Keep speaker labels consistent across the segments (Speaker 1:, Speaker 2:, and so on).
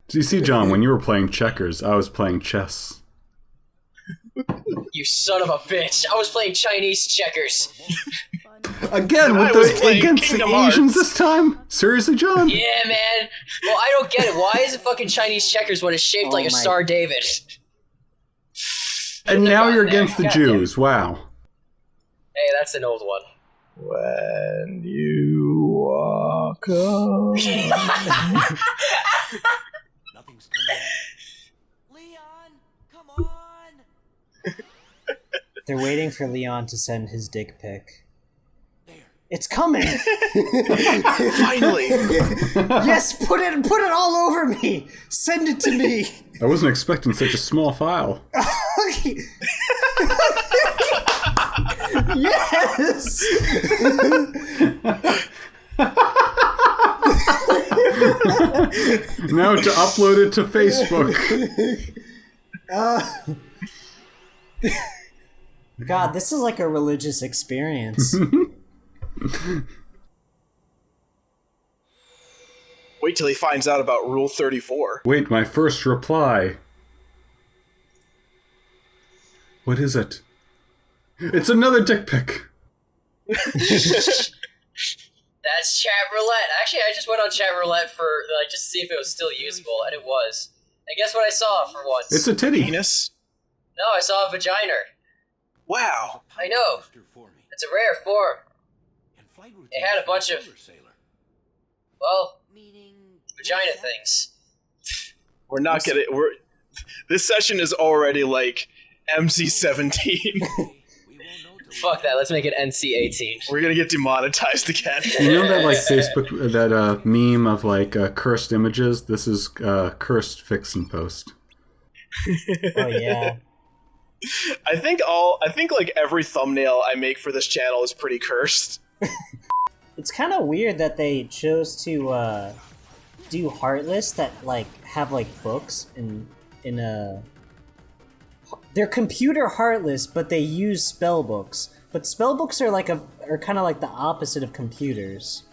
Speaker 1: Do you see, John, when you were playing checkers, I was playing chess.
Speaker 2: You son of a bitch! I was playing Chinese checkers.
Speaker 1: Again, with against Kingdom the Asians Hearts. This time? Seriously, John?
Speaker 2: Yeah, man. Well, I don't get it. Why is it fucking Chinese checkers when it's shaped like a Star David?
Speaker 1: And now you're against the Jews. Wow.
Speaker 2: Hey, that's an old one.
Speaker 3: When you walk on.
Speaker 4: Nothing's coming. Leon, come on.
Speaker 5: They're waiting for Leon to send his dick pic.
Speaker 4: There.
Speaker 5: It's coming.
Speaker 3: Finally.
Speaker 5: Yes, put it all over me. Send it to me.
Speaker 1: I wasn't expecting such a small file.
Speaker 5: Yes.
Speaker 1: Now to upload it to Facebook.
Speaker 5: God, this is like a religious experience.
Speaker 3: Wait till he finds out about Rule 34.
Speaker 1: Wait, my first reply. What is it? It's another dick pic.
Speaker 2: That's chat roulette. Actually, I just went on chat roulette for just to see if it was still usable, and it was. And guess what I saw for once?
Speaker 1: It's a titty.
Speaker 3: Penis?
Speaker 2: No, I saw a vagina.
Speaker 3: Wow.
Speaker 2: I know. It's a rare form. It had a bunch of, well, vagina things.
Speaker 3: We're not gonna. This session is already like MC-17.
Speaker 2: Fuck that. Let's make it NC-18.
Speaker 3: We're gonna get demonetized again.
Speaker 1: You know that like Facebook that meme of like cursed images? This is cursed fix and post.
Speaker 5: Oh yeah.
Speaker 3: I think like every thumbnail I make for this channel is pretty cursed.
Speaker 5: It's kind of weird that they chose to do Heartless that like have like books in a. They're computer Heartless, but they use spell books. But spell books are kind of like the opposite of computers.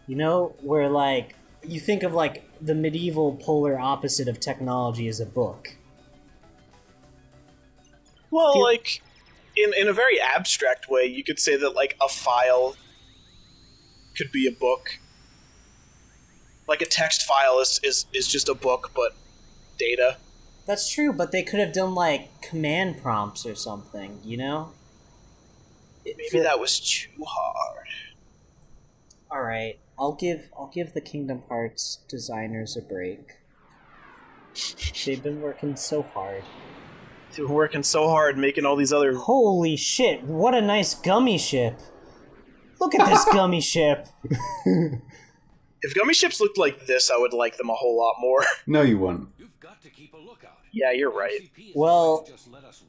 Speaker 5: You know, where like you think of like the medieval polar opposite of technology as a book.
Speaker 3: Well, like in a very abstract way, you could say that like a file could be a book. Like a text file is just a book, but data.
Speaker 5: That's true, but they could have done like command prompts or something, you know?
Speaker 3: Maybe that was too hard.
Speaker 5: All right, I'll give the Kingdom Hearts designers a break. They've been working so hard.
Speaker 3: They've been working so hard making all these other.
Speaker 5: Holy shit! What a nice gummy ship! Look at this gummy ship.
Speaker 3: If gummy ships looked like this, I would like them a whole lot more.
Speaker 1: No, you wouldn't.
Speaker 3: Yeah, you're right.
Speaker 5: Well,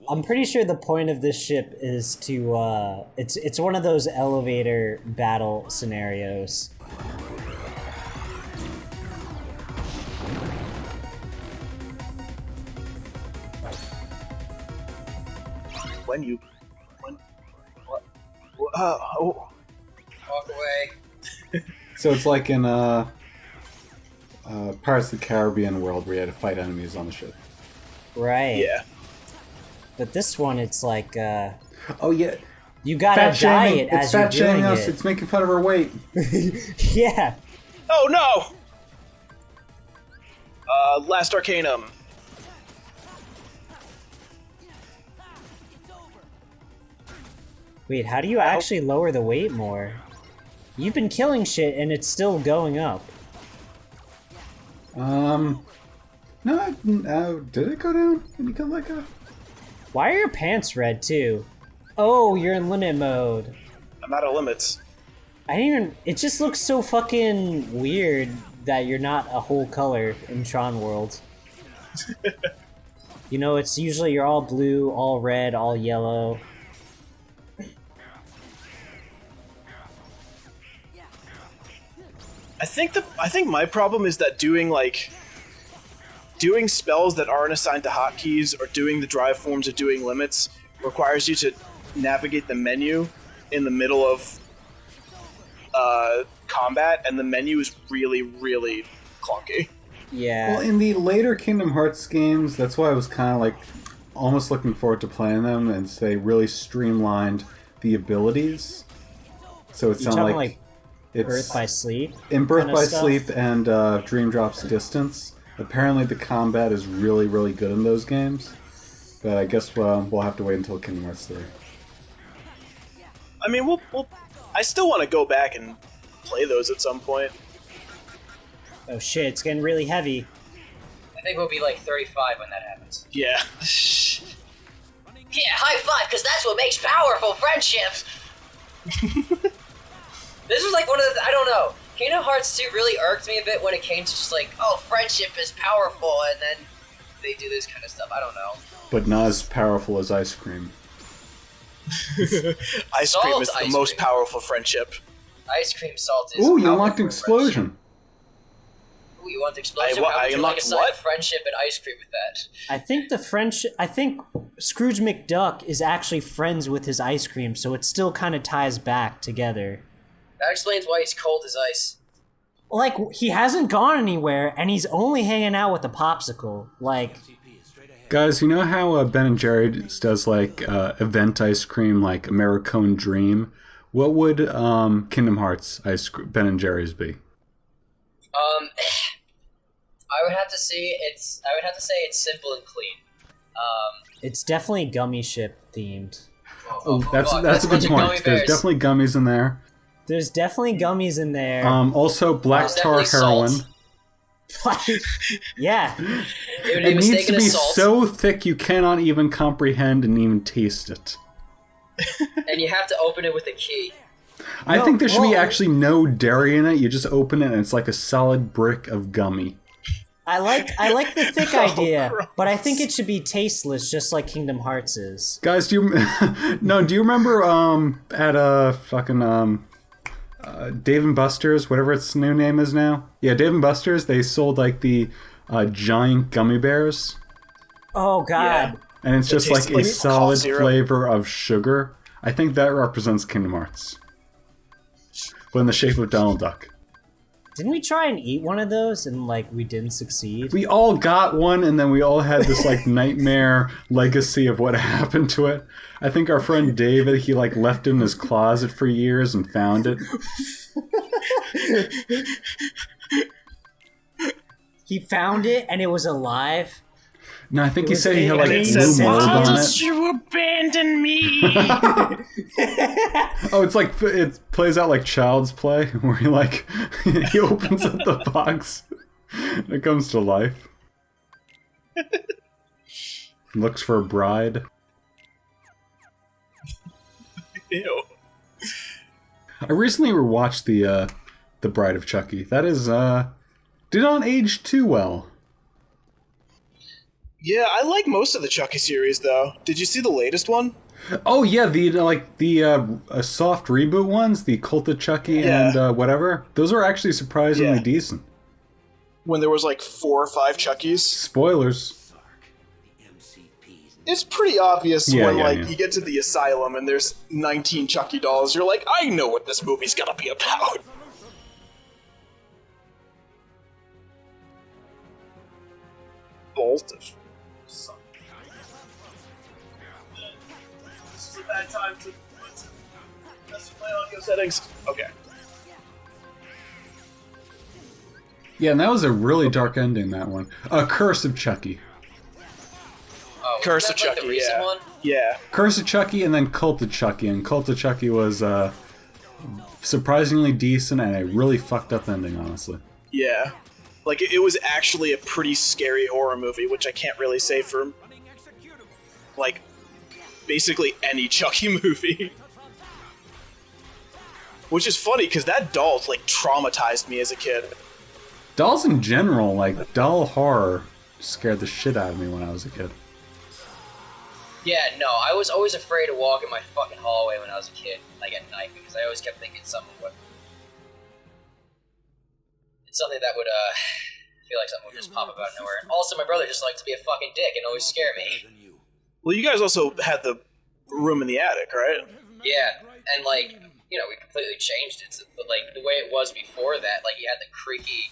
Speaker 5: I'm pretty sure the point of this ship is to, it's one of those elevator battle scenarios.
Speaker 3: What? Oh.
Speaker 2: Walk away.
Speaker 1: So it's like in Pirates of the Caribbean world where you had to fight enemies on the ship.
Speaker 5: Right.
Speaker 3: Yeah.
Speaker 5: But this one, it's like,
Speaker 1: oh yeah,
Speaker 5: you gotta diet as you're doing
Speaker 1: us.
Speaker 5: it.
Speaker 1: It's making fun of our weight.
Speaker 5: Yeah.
Speaker 3: Oh no! Last Arcanum.
Speaker 5: Wait, how do you actually lower the weight more? You've been killing shit and it's still going up.
Speaker 1: No, did it go down? Did you go like a...
Speaker 5: Why are your pants red too? Oh, you're in limit mode.
Speaker 3: I'm out of limits.
Speaker 5: I didn't even... It just looks so fucking weird that you're not a whole color in Tron World. You know, it's usually you're all blue, all red, all yellow.
Speaker 3: I think my problem is that doing spells that aren't assigned to hotkeys or doing the drive forms or doing limits requires you to navigate the menu in the middle of combat, and the menu is really, really clunky.
Speaker 5: Yeah.
Speaker 1: Well, in the later Kingdom Hearts games, that's why I was kind of like almost looking forward to playing them, and they really streamlined the abilities. So it's
Speaker 5: You're
Speaker 1: not
Speaker 5: talking
Speaker 1: like it's
Speaker 5: Birth by Sleep?
Speaker 1: in Birth
Speaker 5: kinda
Speaker 1: by
Speaker 5: stuff?
Speaker 1: Sleep and Dream Drop's Distance. Apparently, the combat is really, really good in those games. But I guess we'll have to wait until Kingdom Hearts 3.
Speaker 3: I mean, I still want to go back and play those at some point.
Speaker 5: Oh shit, it's getting really heavy.
Speaker 2: I think we'll be like 35 when that happens.
Speaker 3: Yeah.
Speaker 2: Yeah, high five, because that's what makes powerful friendships! This was like one of the... I don't know. Kingdom Hearts 2 really irked me a bit when it came to just like, oh, friendship is powerful, and then they do this kind of stuff. I don't know.
Speaker 1: But not as powerful as ice cream.
Speaker 3: Ice cream is
Speaker 2: Salt
Speaker 3: the
Speaker 2: ice
Speaker 3: most
Speaker 2: cream.
Speaker 3: powerful friendship.
Speaker 2: Ice cream salt is...
Speaker 1: Ooh, you
Speaker 2: powerful
Speaker 1: unlocked an
Speaker 2: for
Speaker 1: explosion.
Speaker 2: friendship. Ooh, you want the explosion?
Speaker 3: I
Speaker 2: How would you like a
Speaker 3: unlocked
Speaker 2: sign
Speaker 3: what?
Speaker 2: of friendship and ice cream with that?
Speaker 5: I think Scrooge McDuck is actually friends with his ice cream, so it still kind of ties back together.
Speaker 2: That explains why he's cold as ice.
Speaker 5: Like, he hasn't gone anywhere, and he's only hanging out with a popsicle. Like,
Speaker 1: Guys, you know how Ben & Jerry's does like event ice cream, like Americone Dream? What would Kingdom Hearts Ben & Jerry's be?
Speaker 2: I would have to say it's simple and clean.
Speaker 5: it's definitely Gummy Ship themed.
Speaker 1: That's
Speaker 2: fuck,
Speaker 1: a good
Speaker 2: bunch of
Speaker 1: point.
Speaker 2: gummy
Speaker 1: There's
Speaker 2: bears.
Speaker 1: definitely gummies in there.
Speaker 5: There's definitely gummies in there.
Speaker 1: Also, black
Speaker 2: There's
Speaker 1: tar
Speaker 2: definitely
Speaker 1: heroin.
Speaker 5: Yeah.
Speaker 1: It needs to be so thick you cannot even comprehend and even taste it.
Speaker 2: And you have to open it with a key.
Speaker 1: I think there should be
Speaker 5: well-
Speaker 1: actually no dairy in it. You just open it and it's like a solid brick of gummy.
Speaker 5: I like the thick idea, but I think it should be tasteless, just like Kingdom Hearts is.
Speaker 1: Guys, do you do you remember at fucking Dave & Buster's, whatever its new name is now? Yeah, Dave & Buster's, they sold like the giant gummy bears.
Speaker 5: Oh god.
Speaker 3: Yeah.
Speaker 1: And it's just like
Speaker 3: tasted
Speaker 1: a
Speaker 3: like
Speaker 1: solid
Speaker 3: cough syrup.
Speaker 1: flavor of sugar. I think that represents Kingdom Hearts. But in the shape of Donald Duck.
Speaker 5: Didn't we try and eat one of those and like we didn't succeed?
Speaker 1: We all got one, and then we all had this like nightmare legacy of what happened to it. I think our friend David, he like left it in his closet for years and found it.
Speaker 5: He found it and it was alive.
Speaker 1: No, I think he
Speaker 5: was
Speaker 1: said he had like
Speaker 5: and it
Speaker 1: blue
Speaker 5: said,
Speaker 1: mold
Speaker 5: "Why
Speaker 1: on
Speaker 5: did
Speaker 1: it.
Speaker 3: You abandon me!
Speaker 1: Oh, it's like it plays out like Child's Play, where he like he opens up the box and it comes to life. Looks for a bride.
Speaker 3: Ew.
Speaker 1: I recently rewatched the Bride of Chucky. That is did not age too well.
Speaker 3: Yeah, I like most of the Chucky series, though. Did you see the latest one?
Speaker 1: Oh yeah, the soft reboot ones, the Cult of Chucky
Speaker 3: Yeah.
Speaker 1: and whatever. Those are actually surprisingly
Speaker 3: Yeah.
Speaker 1: decent.
Speaker 3: When there was like 4 or 5 Chuckies?
Speaker 1: Spoilers.
Speaker 3: It's pretty obvious
Speaker 1: Yeah,
Speaker 3: when
Speaker 1: yeah,
Speaker 3: like
Speaker 1: yeah.
Speaker 3: you get to the asylum and there's 19 Chucky dolls. You're like, I know what this movie's gonna be about. Bolt of... This is a bad time to mess with my audio settings. Okay.
Speaker 1: Yeah, and that was a really dark ending, that one. Curse of Chucky.
Speaker 2: Oh,
Speaker 3: Curse
Speaker 2: is
Speaker 3: of
Speaker 2: that, like,
Speaker 3: Chucky,
Speaker 2: the recent
Speaker 3: yeah.
Speaker 2: one?
Speaker 3: Yeah.
Speaker 1: Curse of Chucky and then Cult of Chucky. And Cult of Chucky was surprisingly decent and a really fucked up ending, honestly.
Speaker 3: Yeah. Like, it was actually a pretty scary horror movie, which I can't really say for, like, basically any Chucky movie. Which is funny, because that doll, like, traumatized me as a kid.
Speaker 1: Dolls in general, like, doll horror scared the shit out of me when I was a kid.
Speaker 2: Yeah, no, I was always afraid to walk in my fucking hallway when I was a kid, like at night, because I always kept thinking something would... It's something that would, feel like something would just pop up out of nowhere. And also, my brother just liked to be a fucking dick and always scare me.
Speaker 3: Well, you guys also had the room in the attic, right?
Speaker 2: Yeah, and like, we completely changed it. But like the way it was before that, like you had the creaky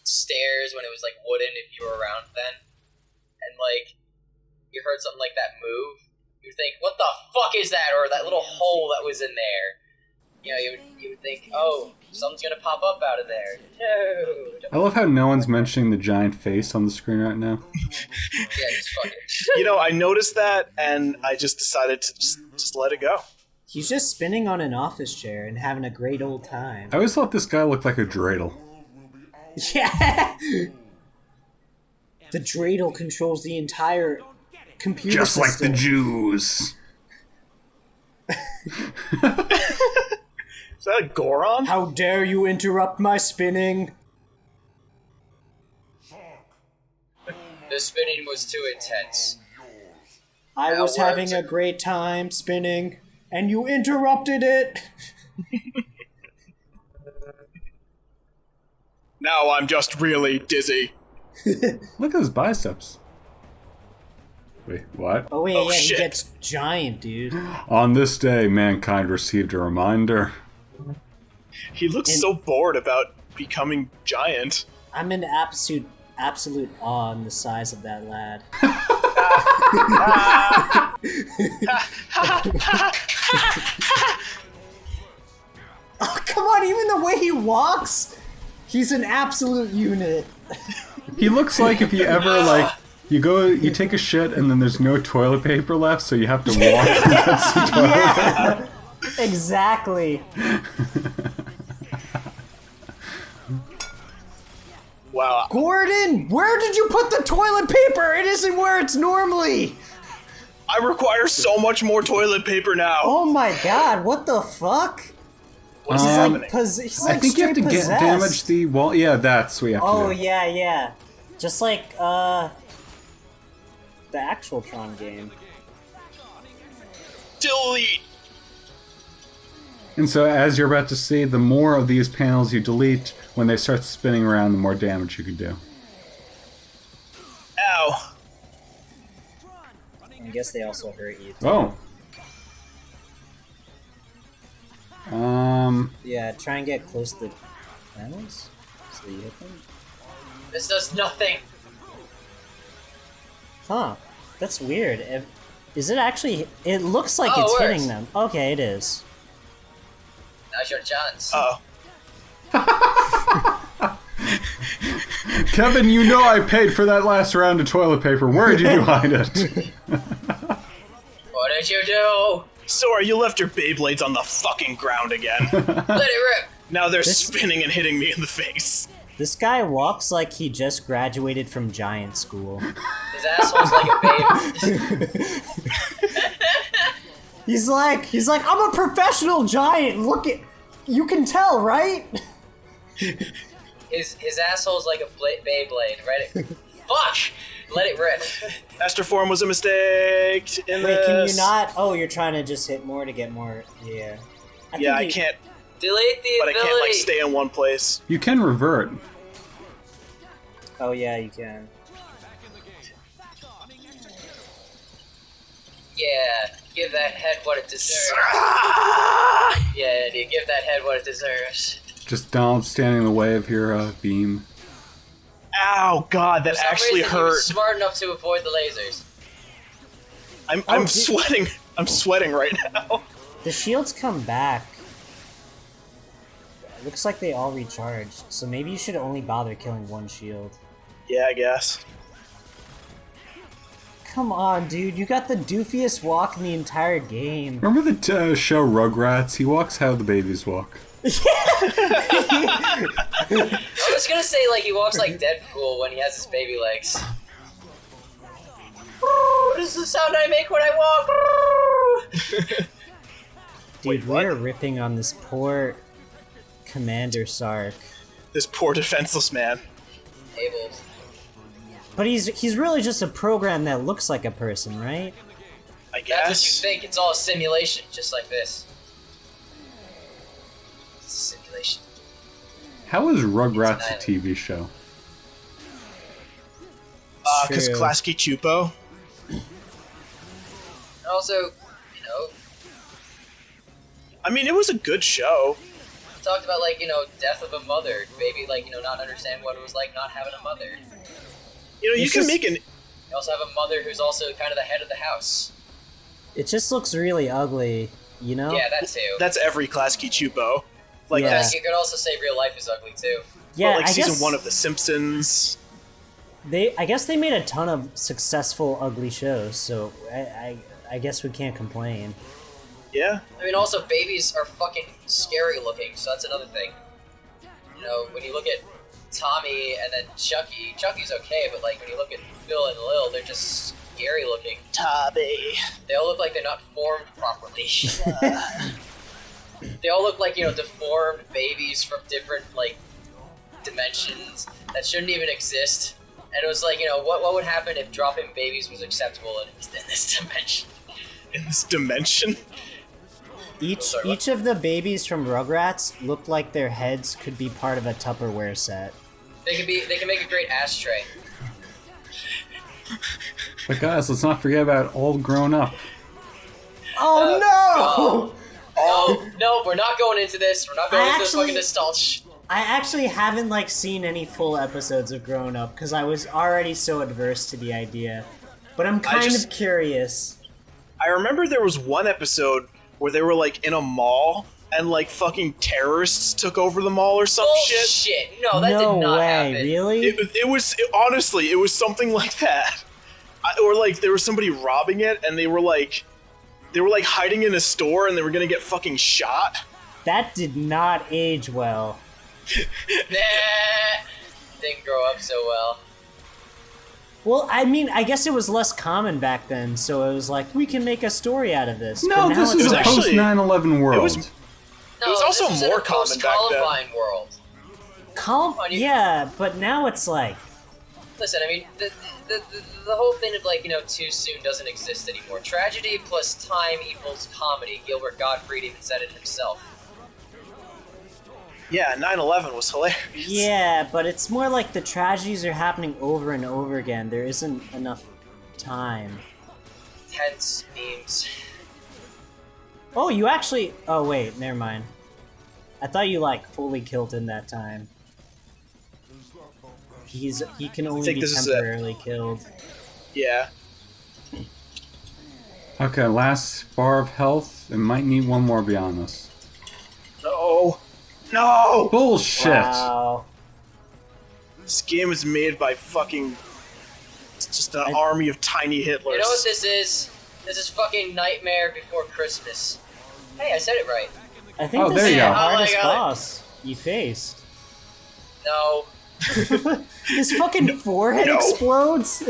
Speaker 2: stairs when it was like wooden if you were around then, and like you heard something like that move, you think, "What the fuck is that?" Or that little hole that was in there. You would think, "Oh, something's gonna pop up out of there." No.
Speaker 1: I love how no one's mentioning the giant face on the screen right now.
Speaker 2: Yeah, just fucking.
Speaker 3: I noticed that, and I just decided to just let it go.
Speaker 5: He's just spinning on an office chair and having a great old time.
Speaker 1: I always thought this guy looked like a dreidel.
Speaker 5: Yeah! The dreidel controls the entire computer
Speaker 1: Just like
Speaker 5: system.
Speaker 1: the Jews.
Speaker 3: Is that a Goron?
Speaker 5: How dare you interrupt my spinning?
Speaker 2: The spinning was too intense.
Speaker 5: I was having a great time spinning, and you interrupted it.
Speaker 3: Now I'm just really dizzy.
Speaker 1: Look at his biceps. Wait, what?
Speaker 5: Oh wait,
Speaker 3: Oh,
Speaker 5: yeah,
Speaker 3: shit.
Speaker 5: he gets giant, dude.
Speaker 1: On this day, mankind received a reminder.
Speaker 3: He looks so bored about becoming giant.
Speaker 5: I'm in absolute awe in the size of that lad. Oh, come on, even the way he walks, he's an absolute unit.
Speaker 1: He looks like if you ever, like, you take a shit and then there's no toilet paper left, so you have to walk and get some toilet paper.
Speaker 5: Exactly.
Speaker 3: Wow.
Speaker 5: Gordon, where did you put the toilet paper? It isn't where it's normally.
Speaker 3: I require so much more toilet paper now.
Speaker 5: Oh my god, what the fuck?
Speaker 3: What's
Speaker 5: He's
Speaker 3: happening?
Speaker 5: like, he's like
Speaker 1: I think you have to
Speaker 5: straight possessed.
Speaker 1: damage the wall. Yeah, that's what you have to
Speaker 5: Oh
Speaker 1: do.
Speaker 5: yeah. Just like the actual Tron game.
Speaker 3: Delete.
Speaker 1: And so, as you're about to see, the more of these panels you delete, when they start spinning around, the more damage you can do.
Speaker 3: Ow.
Speaker 5: I guess they also hurt you.
Speaker 1: Oh.
Speaker 5: Yeah, try and get close to the panels so you hit them.
Speaker 2: This does nothing.
Speaker 5: Huh. That's weird. Is it actually... It looks like
Speaker 2: Oh,
Speaker 5: it's
Speaker 2: it works.
Speaker 5: hitting them. Okay, it is.
Speaker 2: Now's your chance.
Speaker 3: Uh-oh.
Speaker 1: Kevin, you know I paid for that last round of toilet paper. Where did you hide it?
Speaker 2: What did you do?
Speaker 3: Sora, you left your Beyblades on the fucking ground again.
Speaker 2: Let it rip.
Speaker 3: Now they're
Speaker 5: This-
Speaker 3: spinning and hitting me in the face.
Speaker 5: This guy walks like he just graduated from giant school.
Speaker 2: His asshole's like a baby.
Speaker 5: He's like, I'm a professional giant. Look at, you can tell, right?
Speaker 2: His asshole's like a Beyblade. Right? Fuck! Let it rip.
Speaker 3: Astro Form was a mistake in
Speaker 5: Wait, can
Speaker 3: this.
Speaker 5: you not? Oh, you're trying to just hit more to get more. Yeah.
Speaker 3: Yeah, I
Speaker 5: think
Speaker 3: can't,
Speaker 2: Delete the
Speaker 3: but I
Speaker 2: ability.
Speaker 3: can't, like, stay in one place.
Speaker 1: You can revert.
Speaker 5: Oh yeah, you can.
Speaker 2: Yeah, give that head what it deserves. Yeah, dude, give that head what it deserves.
Speaker 1: Just Donald standing in the way of your beam.
Speaker 3: Ow, God, that
Speaker 2: For some
Speaker 3: actually
Speaker 2: reason, he was
Speaker 3: hurt.
Speaker 2: smart enough to avoid the lasers.
Speaker 3: I'm sweating. I'm sweating right now.
Speaker 5: The shields come back. Looks like they all recharged, so maybe you should only bother killing one shield.
Speaker 3: Yeah, I guess.
Speaker 5: Come on, dude, you got the doofiest walk in the entire game.
Speaker 1: Remember the show Rugrats? He walks how the babies walk.
Speaker 2: I was gonna say, like, he walks like Deadpool when he has his baby legs. This is the sound I make when I walk.
Speaker 5: Dude, we're ripping on this poor Commander Sark.
Speaker 3: This poor defenseless man.
Speaker 2: Tables.
Speaker 5: But he's really just a program that looks like a person, right?
Speaker 3: I
Speaker 2: That's what you
Speaker 3: guess.
Speaker 2: think. It's all a simulation, just like this. It's a simulation.
Speaker 1: How is Rugrats a
Speaker 2: It's
Speaker 1: TV show?
Speaker 3: Because
Speaker 5: True.
Speaker 3: Klasky Chupo.
Speaker 2: And also, you know,
Speaker 3: I mean, it was a good show.
Speaker 2: Talked about, like, death of a mother. Baby, like, not understand what it was like not having a mother.
Speaker 3: You
Speaker 5: It's
Speaker 3: can
Speaker 5: just-
Speaker 3: make an...
Speaker 2: You also have a mother who's also kind of the head of the house.
Speaker 5: It just looks really ugly, you know?
Speaker 2: Yeah, that too.
Speaker 3: That's every Klasky Chupo. Like,
Speaker 5: Yeah.
Speaker 3: that's
Speaker 2: You could also say real life is ugly too.
Speaker 5: Yeah,
Speaker 3: like
Speaker 5: I
Speaker 3: season
Speaker 5: guess
Speaker 3: 1 of The Simpsons.
Speaker 5: I guess they made a ton of successful ugly shows, so I guess we can't complain.
Speaker 3: Yeah.
Speaker 2: I mean, also, babies are fucking scary looking, so that's another thing. When you look at Tommy and then Chucky, Chucky's okay, but, like, when you look at Phil and Lil, they're just scary looking.
Speaker 3: Tubby.
Speaker 2: They all look like they're not formed properly. They all look like, deformed babies from different, like, dimensions that shouldn't even exist. And it was like, what would happen if dropping babies was acceptable in this dimension?
Speaker 3: In this dimension?
Speaker 5: Each of the babies from Rugrats look like their heads could be part of a Tupperware set.
Speaker 2: They can make a great ashtray.
Speaker 1: But guys, let's not forget about All Grown Up.
Speaker 5: Oh
Speaker 2: No, we're not going into this. We're not going into this fucking nostalgia.
Speaker 5: I actually haven't seen any full episodes of Grown Up because I was already so adverse to the idea. But I'm kind of curious.
Speaker 3: I remember there was one episode where they were, like, in a mall and, like, fucking terrorists took over the mall or some shit.
Speaker 2: Bullshit. No, that
Speaker 5: No
Speaker 2: did not
Speaker 5: way,
Speaker 2: happen.
Speaker 5: really?
Speaker 3: Honestly, it was something like that. Or, like, there was somebody robbing it and they were, like, hiding in a store and they were gonna get fucking shot.
Speaker 5: That did not age well.
Speaker 2: Nah, didn't grow up so well.
Speaker 5: Well, I mean, I guess it was less common back then, so it was like, we can make a story out of this.
Speaker 1: No,
Speaker 5: But now
Speaker 1: this
Speaker 5: it's
Speaker 1: is a
Speaker 5: like,
Speaker 3: actually-
Speaker 1: post 9/11 world.
Speaker 3: It was
Speaker 2: No,
Speaker 3: was also
Speaker 2: this was
Speaker 3: more
Speaker 2: in a
Speaker 3: common back then.
Speaker 2: post-Columbine world.
Speaker 5: calm. Yeah, but now it's like,
Speaker 2: Listen, I mean, the whole thing of, like, too soon doesn't exist anymore. Tragedy plus time equals comedy. Gilbert Gottfried even said it himself.
Speaker 3: Yeah, 9/11 was hilarious.
Speaker 5: yeah, but it's more like the tragedies are happening over and over again. There isn't enough time.
Speaker 2: Tense memes.
Speaker 5: Oh, you actually. Oh wait, never mind. I thought you fully killed him that time. He can only
Speaker 3: think
Speaker 5: be
Speaker 3: this is it.
Speaker 5: temporarily killed.
Speaker 3: Yeah.
Speaker 1: Okay, last bar of health. It might need one more beyond this.
Speaker 3: No!
Speaker 1: Bullshit!
Speaker 5: Wow.
Speaker 3: This game is made by fucking... It's just an army of tiny Hitlers.
Speaker 2: You know what this is? This is fucking Nightmare Before Christmas. Hey, I said it right.
Speaker 5: I think
Speaker 1: Oh,
Speaker 5: this
Speaker 1: there
Speaker 5: is
Speaker 1: you
Speaker 5: the
Speaker 1: go.
Speaker 5: hardest
Speaker 2: Oh my God.
Speaker 5: boss you faced.
Speaker 2: No.
Speaker 5: His fucking forehead
Speaker 3: No.
Speaker 5: explodes.